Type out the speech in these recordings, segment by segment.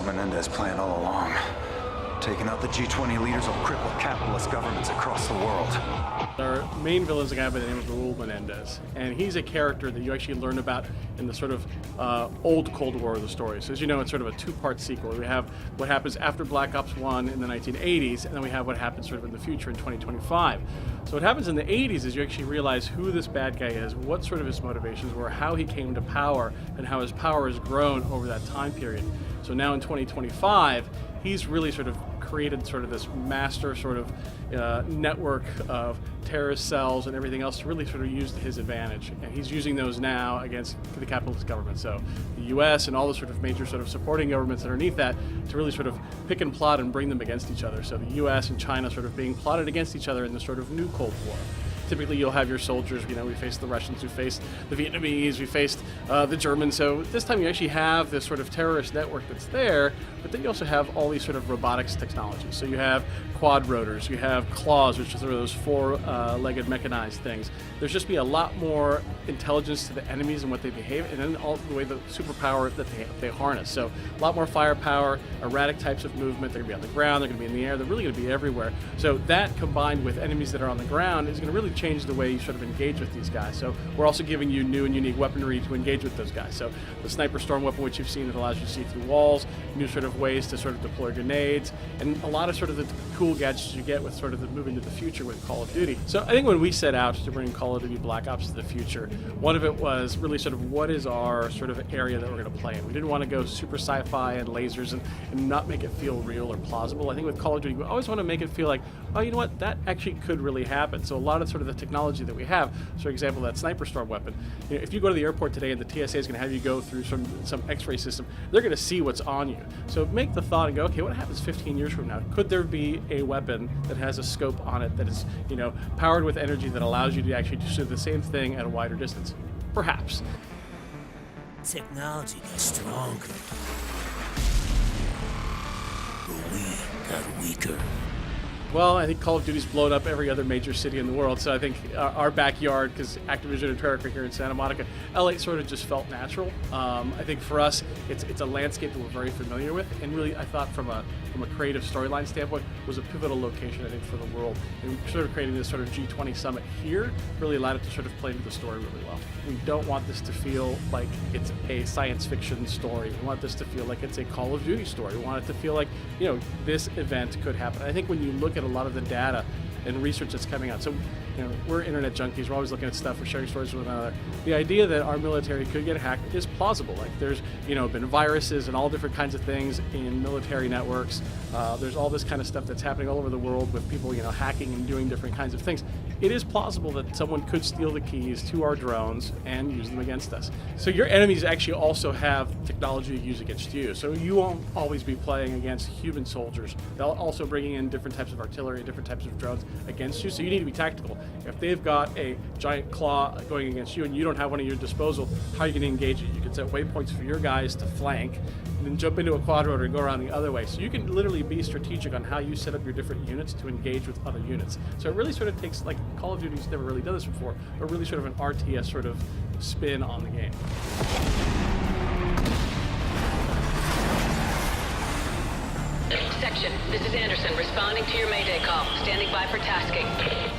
Menendez planned all along. Taking out the G20 leaders will cripple capitalist governments across the world. Our main villain is a guy by the name of Raul Menendez, and he's a character that you actually learn about in the sort of old Cold War of the story. So as you know, it's sort of a two-part sequel. We have what happens after Black Ops 1 in the 1980s, and then we have what happens sort of in the future in 2025. So what happens in the 80s is you actually realize who this bad guy is, what sort of his motivations were, how he came to power, and how his power has grown over that time period. So now in 2025, he's really sort of created sort of this master sort of network of terrorist cells and everything else to really sort of use to his advantage. And he's using those now against the capitalist government. So the US and all the sort of major sort of supporting governments underneath that to really sort of pick and plot and bring them against each other. So the US and China sort of being plotted against each other in this sort of new Cold War. Typically, you'll have your soldiers. You know, we faced the Russians, we faced the Vietnamese, we faced the Germans. So this time, you actually have this sort of terrorist network that's there, but then you also have all these sort of robotics technologies. So you have quad rotors, you have claws, which are sort of those four-legged mechanized things. There's just be a lot more intelligence to the enemies and what they behave, and then all the way the superpower that they harness. So a lot more firepower, erratic types of movement. They're going to be on the ground, they're going to be in the air, they're really going to be everywhere. So that combined with enemies that are on the ground is going to really change the way you sort of engage with these guys. So we're also giving you new and unique weaponry to engage with those guys. So the sniper storm weapon, which you've seen, it allows you to see through walls, new sort of ways to sort of deploy grenades, and a lot of sort of the cool gadgets you get with sort of the moving to the future with Call of Duty. So I think when we set out to bring Call of Duty Black Ops to the future, one of it was really sort of what is our sort of area that we're going to play in. We didn't want to go super sci-fi and lasers and not make it feel real or plausible. I think with Call of Duty, we always want to make it feel like, oh, you know what, that actually could really happen. So a lot of sort of the technology that we have, so for example, that sniper storm weapon, you know, if you go to the airport today and the TSA is going to have you go through some x-ray system, they're going to see what's on you. So make the thought and go, okay, what happens 15 years from now? Could there be a weapon that has a scope on it that is, you know, powered with energy that allows you to actually do the same thing at a wider distance? Perhaps. Technology got stronger, but we got weaker. Well, I think Call of Duty's blown up every other major city in the world, so I think our backyard, because Activision and Treyarch are here in Santa Monica, LA sort of just felt natural. I think for us, it's a landscape that we're very familiar with, and really, I thought from a creative storyline standpoint, was a pivotal location, I think, for the world. And sort of creating this sort of G20 summit here really allowed it to sort of play into the story really well. We don't want this to feel like it's a science fiction story. We want this to feel like it's a Call of Duty story. We want it to feel like, you know, this event could happen. I think when you look at a lot of the data and research that's coming out, so, you know, we're internet junkies, we're always looking at stuff, we're sharing stories with one another. The idea that our military could get hacked is plausible. Like, there's, you know, been viruses and all different kinds of things in military networks. There's all this kind of stuff that's happening all over the world with people, you know, hacking and doing different kinds of things. It is plausible that someone could steal the keys to our drones and use them against us. So your enemies actually also have technology to use against you. So you won't always be playing against human soldiers. They'll also bring in different types of artillery, different types of drones against you. So you need to be tactical. If they've got a giant claw going against you and you don't have one at your disposal, how are you going to engage it? You can set waypoints for your guys to flank, and then jump into a quad rotor and go around the other way. So you can literally be strategic on how you set up your different units to engage with other units. So it really sort of takes, like, Call of Duty's never really done this before, but really sort of an RTS sort of spin on the game. Section, this is Anderson, responding to your Mayday call. Standing by for tasking.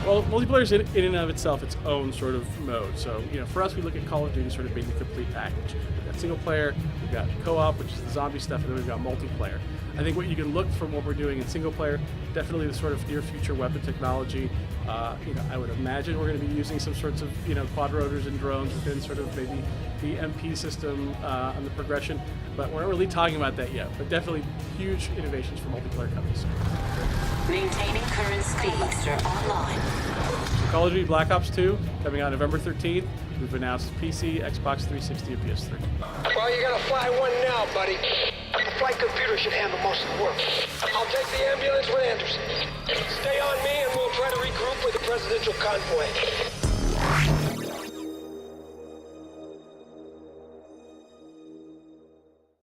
Well, multiplayer is in and of itself its own sort of mode. So, you know, for us, we look at Call of Duty sort of being the complete package. We've got single player, we've got co-op, which is the zombie stuff, and then we've got multiplayer. I think what you can look from what we're doing in single player, definitely the sort of near future weapon technology. You know, I would imagine we're going to be using some sorts of, you know, quad rotors and drones within sort of maybe the MP system and the progression, but we're not really talking about that yet. But definitely huge innovations for multiplayer companies. Maintaining current speeds are online. Call of Duty Black Ops 2 coming out November 13th. We've announced PC, Xbox 360, and PS3. Well, you're gonna fly one now, buddy. The flight computer should handle most of the work. I'll take the ambulance with Anderson. Stay on me and we'll try to regroup with the presidential convoy.